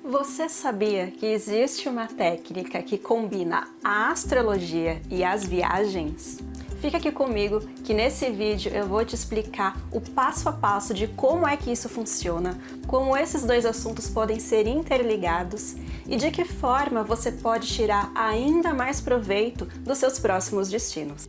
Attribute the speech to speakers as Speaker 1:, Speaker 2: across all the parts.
Speaker 1: Você sabia que existe uma técnica que combina a astrologia e as viagens? Fica aqui comigo que nesse vídeo eu vou te explicar o passo a passo de como é que isso funciona, como esses dois assuntos podem ser interligados e de que forma você pode tirar ainda mais proveito dos seus próximos destinos.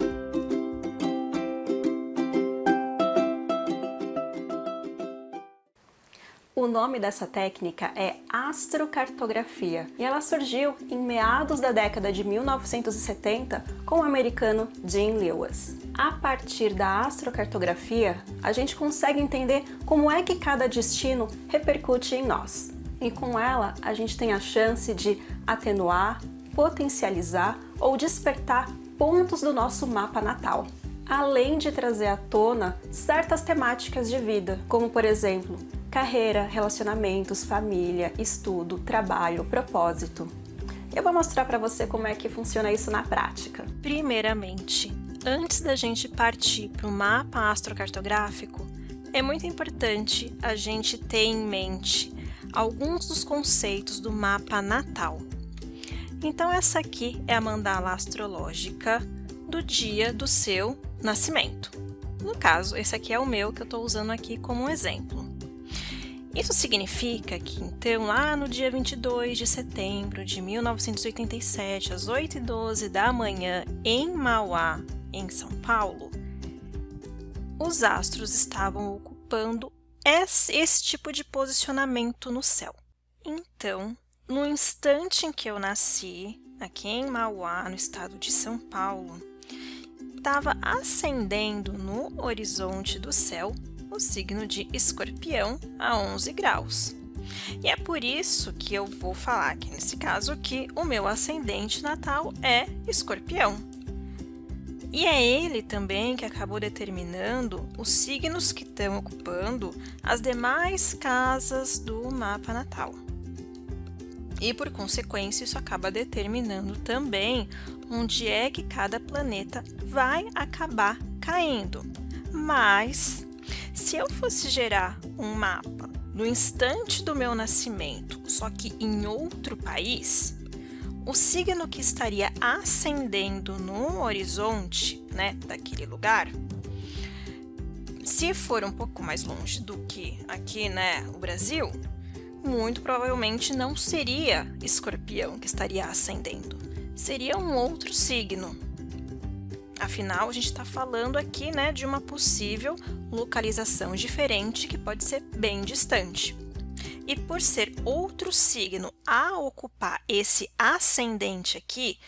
Speaker 1: O nome dessa técnica é astrocartografia e ela surgiu em meados da década de 1970 com o americano Jim Lewis. A partir da astrocartografia, a gente consegue entender como é que cada destino repercute em nós. E com ela, a gente tem a chance de atenuar, potencializar ou despertar pontos do nosso mapa natal, além de trazer à tona certas temáticas de vida, como por exemplo, carreira, relacionamentos, família, estudo, trabalho, propósito. Eu vou mostrar para você como é que funciona isso na prática.
Speaker 2: Primeiramente, antes da gente partir para o mapa astrocartográfico, é muito importante a gente ter em mente alguns dos conceitos do mapa natal. Então essa aqui é a mandala astrológica do dia do seu nascimento. No caso, esse aqui é o meu que eu estou usando aqui como um exemplo. Isso significa que, então, lá no dia 22 de setembro de 1987, às 8h12 da manhã, em Mauá, em São Paulo, os astros estavam ocupando esse tipo de posicionamento no céu. Então, no instante em que eu nasci, aqui em Mauá, no estado de São Paulo, estava ascendendo no horizonte do céu o signo de Escorpião a 11 graus. E é por isso que eu vou falar aqui nesse caso que o meu ascendente natal é Escorpião. E é ele também que acabou determinando os signos que estão ocupando as demais casas do mapa natal. E por consequência, isso acaba determinando também onde é que cada planeta vai acabar caindo. Mas se eu fosse gerar um mapa no instante do meu nascimento, só que em outro país, o signo que estaria ascendendo no horizonte, daquele lugar, se for um pouco mais longe do que aqui, o Brasil, muito provavelmente não seria Escorpião que estaria ascendendo, seria um outro signo. Afinal, a gente está falando aqui, de uma possível localização diferente que pode ser bem distante. E por ser outro signo a ocupar esse ascendente aqui,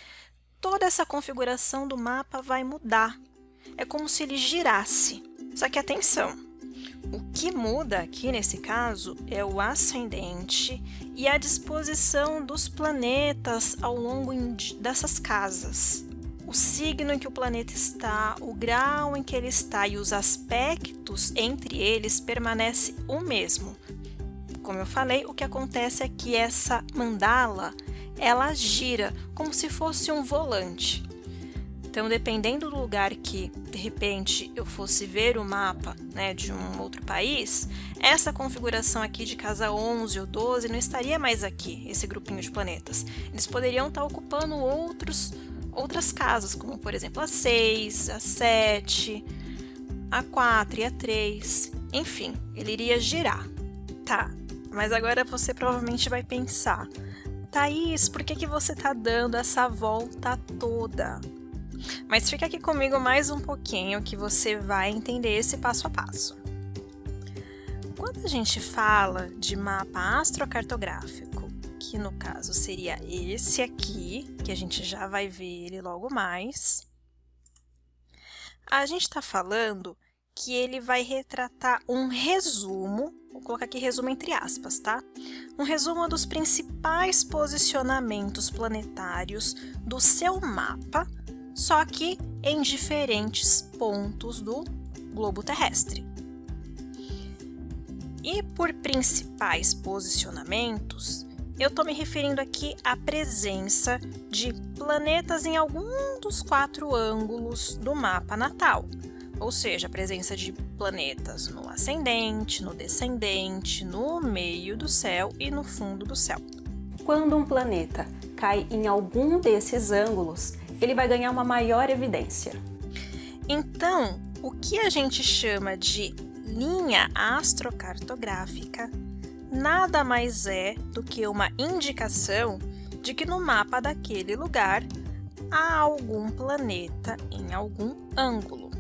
Speaker 2: toda essa configuração do mapa vai mudar. É como se ele girasse. Só que atenção, o que muda aqui nesse caso é o ascendente e a disposição dos planetas ao longo dessas casas. O signo em que o planeta está, o grau em que ele está e os aspectos entre eles permanece o mesmo. Como eu falei, o que acontece é que essa mandala, ela gira como se fosse um volante. Então, dependendo do lugar que, de repente, eu fosse ver o mapa de um outro país, essa configuração aqui de casa 11 ou 12 não estaria mais aqui, esse grupinho de planetas. Eles poderiam estar ocupando outras casas, como por exemplo a 6, a 7, a 4 e a 3. Enfim, ele iria girar. Tá, mas agora você provavelmente vai pensar, Thaís, por que você está dando essa volta toda? Mas fica aqui comigo mais um pouquinho que você vai entender esse passo a passo. Quando a gente fala de mapa astrocartográfico, que no caso seria esse aqui, que a gente já vai ver ele logo mais, a gente está falando que ele vai retratar um resumo, vou colocar aqui resumo entre aspas, tá? Um resumo dos principais posicionamentos planetários do seu mapa, só que em diferentes pontos do globo terrestre. E por principais posicionamentos, eu estou me referindo aqui à presença de planetas em algum dos 4 ângulos do mapa natal, ou seja, a presença de planetas no ascendente, no descendente, no meio do céu e no fundo do céu.
Speaker 1: Quando um planeta cai em algum desses ângulos, ele vai ganhar uma maior evidência.
Speaker 2: Então, o que a gente chama de linha astrocartográfica nada mais é do que uma indicação de que no mapa daquele lugar há algum planeta em algum ângulo.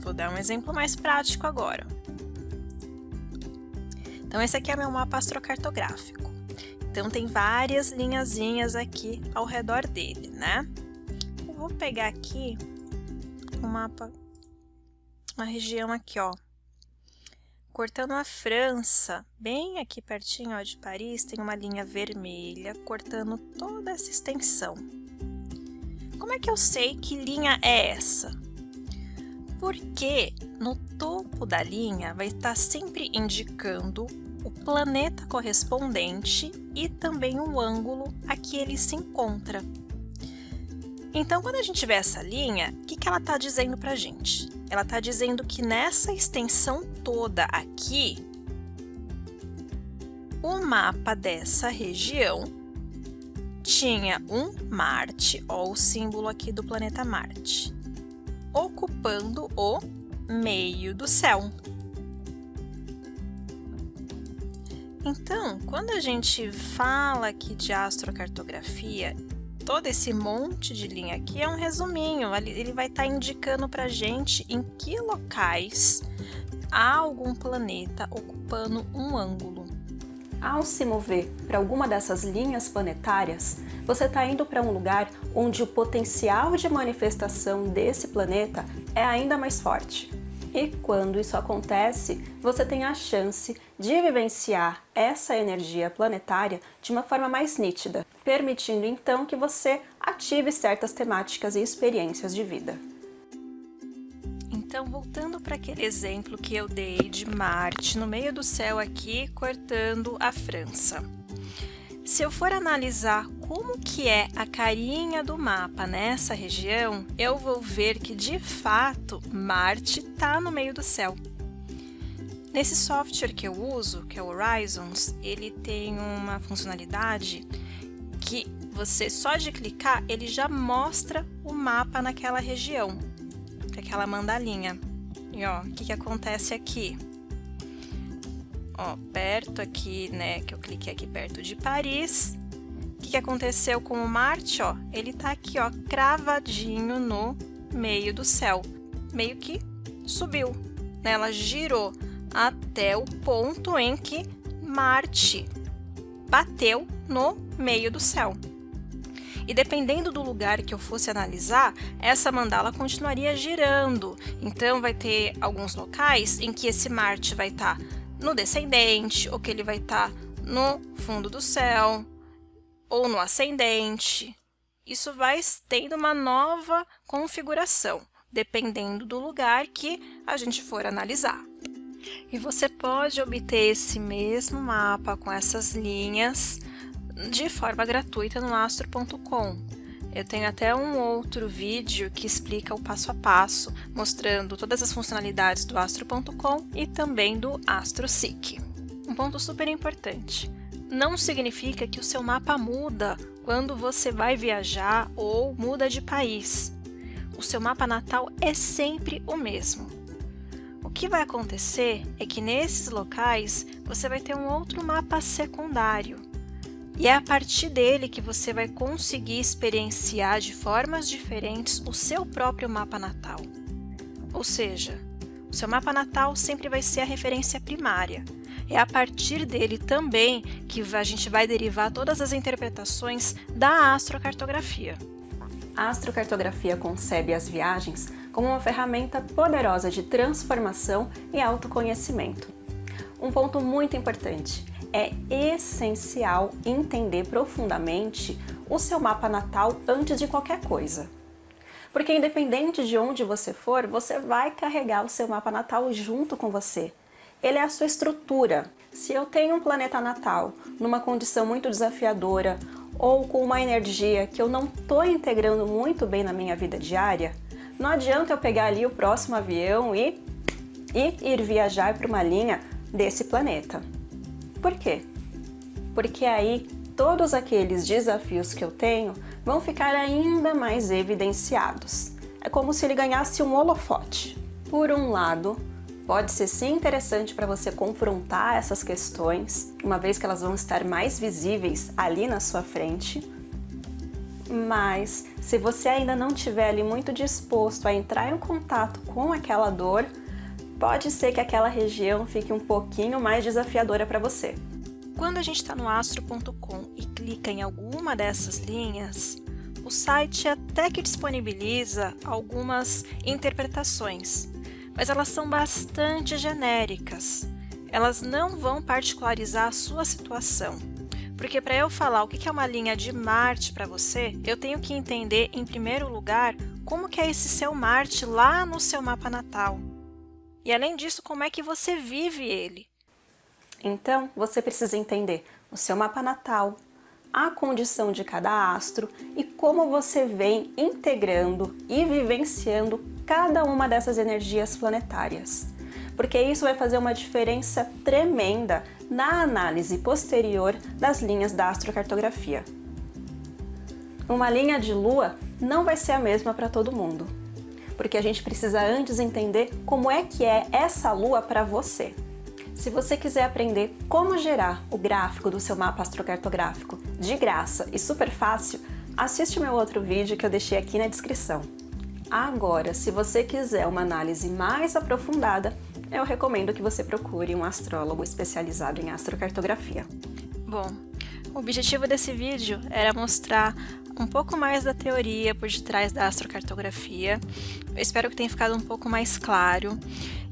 Speaker 2: Vou dar um exemplo mais prático agora. Então, esse aqui é meu mapa astrocartográfico. Então, tem várias linhazinhas aqui ao redor dele, né? Eu vou pegar aqui um mapa, uma região aqui, ó. Cortando a França, bem aqui pertinho, ó, de Paris, tem uma linha vermelha cortando toda essa extensão. Como é que eu sei que linha é essa? Porque no topo da linha vai estar sempre indicando o planeta correspondente e também o ângulo a que ele se encontra. Então, quando a gente vê essa linha, o que ela está dizendo para a gente? Ela está dizendo que nessa extensão toda aqui, o mapa dessa região tinha um Marte, ó, o símbolo aqui do planeta Marte, ocupando o meio do céu. Então, quando a gente fala aqui de astrocartografia, todo esse monte de linha aqui é um resuminho, ele vai estar indicando para a gente em que locais há algum planeta ocupando um ângulo.
Speaker 1: Ao se mover para alguma dessas linhas planetárias, você está indo para um lugar onde o potencial de manifestação desse planeta é ainda mais forte. E quando isso acontece, você tem a chance de vivenciar essa energia planetária de uma forma mais nítida, permitindo então que você ative certas temáticas e experiências de vida.
Speaker 2: Então, voltando para aquele exemplo que eu dei de Marte no meio do céu aqui, cortando a França. Se eu for analisar como que é a carinha do mapa nessa região, eu vou ver que, de fato, Marte está no meio do céu. Nesse software que eu uso, que é o Horizons, ele tem uma funcionalidade que você, só de clicar, ele já mostra o mapa naquela região, aquela mandalinha. E ó, o que acontece aqui? Ó, perto aqui, né, que eu cliquei aqui perto de Paris. O que aconteceu com o Marte, ó? Ele tá aqui, ó, cravadinho no meio do céu. Meio que subiu, né? Ela girou até o ponto em que Marte bateu no meio do céu. E dependendo do lugar que eu fosse analisar, essa mandala continuaria girando. Então, vai ter alguns locais em que esse Marte vai estar no descendente, ou que ele vai estar no fundo do céu, ou no ascendente. Isso vai tendo uma nova configuração, dependendo do lugar que a gente for analisar. E você pode obter esse mesmo mapa com essas linhas de forma gratuita no astro.com. Eu tenho até um outro vídeo que explica o passo a passo, mostrando todas as funcionalidades do astro.com e também do AstroSeek. Um ponto super importante: não significa que o seu mapa muda quando você vai viajar ou muda de país. O seu mapa natal é sempre o mesmo. O que vai acontecer é que nesses locais você vai ter um outro mapa secundário. E é a partir dele que você vai conseguir experienciar de formas diferentes o seu próprio mapa natal. Ou seja, o seu mapa natal sempre vai ser a referência primária. É a partir dele também que a gente vai derivar todas as interpretações da astrocartografia.
Speaker 1: A astrocartografia concebe as viagens como uma ferramenta poderosa de transformação e autoconhecimento. Um ponto muito importante: é essencial entender profundamente o seu mapa natal antes de qualquer coisa. Porque independente de onde você for, você vai carregar o seu mapa natal junto com você. Ele é a sua estrutura. Se eu tenho um planeta natal numa condição muito desafiadora ou com uma energia que eu não estou integrando muito bem na minha vida diária, não adianta eu pegar ali o próximo avião e e ir viajar para uma linha desse planeta. Por quê? Porque aí todos aqueles desafios que eu tenho vão ficar ainda mais evidenciados. É como se ele ganhasse um holofote. Por um lado, pode ser sim interessante para você confrontar essas questões, uma vez que elas vão estar mais visíveis ali na sua frente. Mas se você ainda não estiver ali muito disposto a entrar em contato com aquela dor, pode ser que aquela região fique um pouquinho mais desafiadora para você.
Speaker 2: Quando a gente está no astro.com e clica em alguma dessas linhas, o site até que disponibiliza algumas interpretações, mas elas são bastante genéricas. Elas não vão particularizar a sua situação, porque para eu falar o que é uma linha de Marte para você, eu tenho que entender, em primeiro lugar, como que é esse seu Marte lá no seu mapa natal. E além disso, como é que você vive ele.
Speaker 1: Então, você precisa entender o seu mapa natal, a condição de cada astro e como você vem integrando e vivenciando cada uma dessas energias planetárias. Porque isso vai fazer uma diferença tremenda na análise posterior das linhas da astrocartografia. Uma linha de Lua não vai ser a mesma para todo mundo, porque a gente precisa antes entender como é que é essa Lua para você. Se você quiser aprender como gerar o gráfico do seu mapa astrocartográfico de graça e super fácil, assiste meu outro vídeo que eu deixei aqui na descrição. Agora, se você quiser uma análise mais aprofundada, eu recomendo que você procure um astrólogo especializado em astrocartografia.
Speaker 2: Bom, o objetivo desse vídeo era mostrar um pouco mais da teoria por detrás da astrocartografia. Eu espero que tenha ficado um pouco mais claro.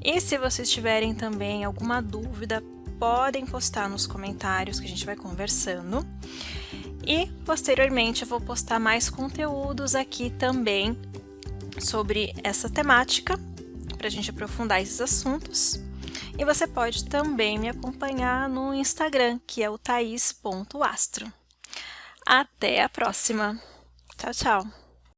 Speaker 2: E se vocês tiverem também alguma dúvida, podem postar nos comentários que a gente vai conversando. E posteriormente eu vou postar mais conteúdos aqui também sobre essa temática, para a gente aprofundar esses assuntos. E você pode também me acompanhar no Instagram, que é o thais.astro. Até a próxima! Tchau, tchau!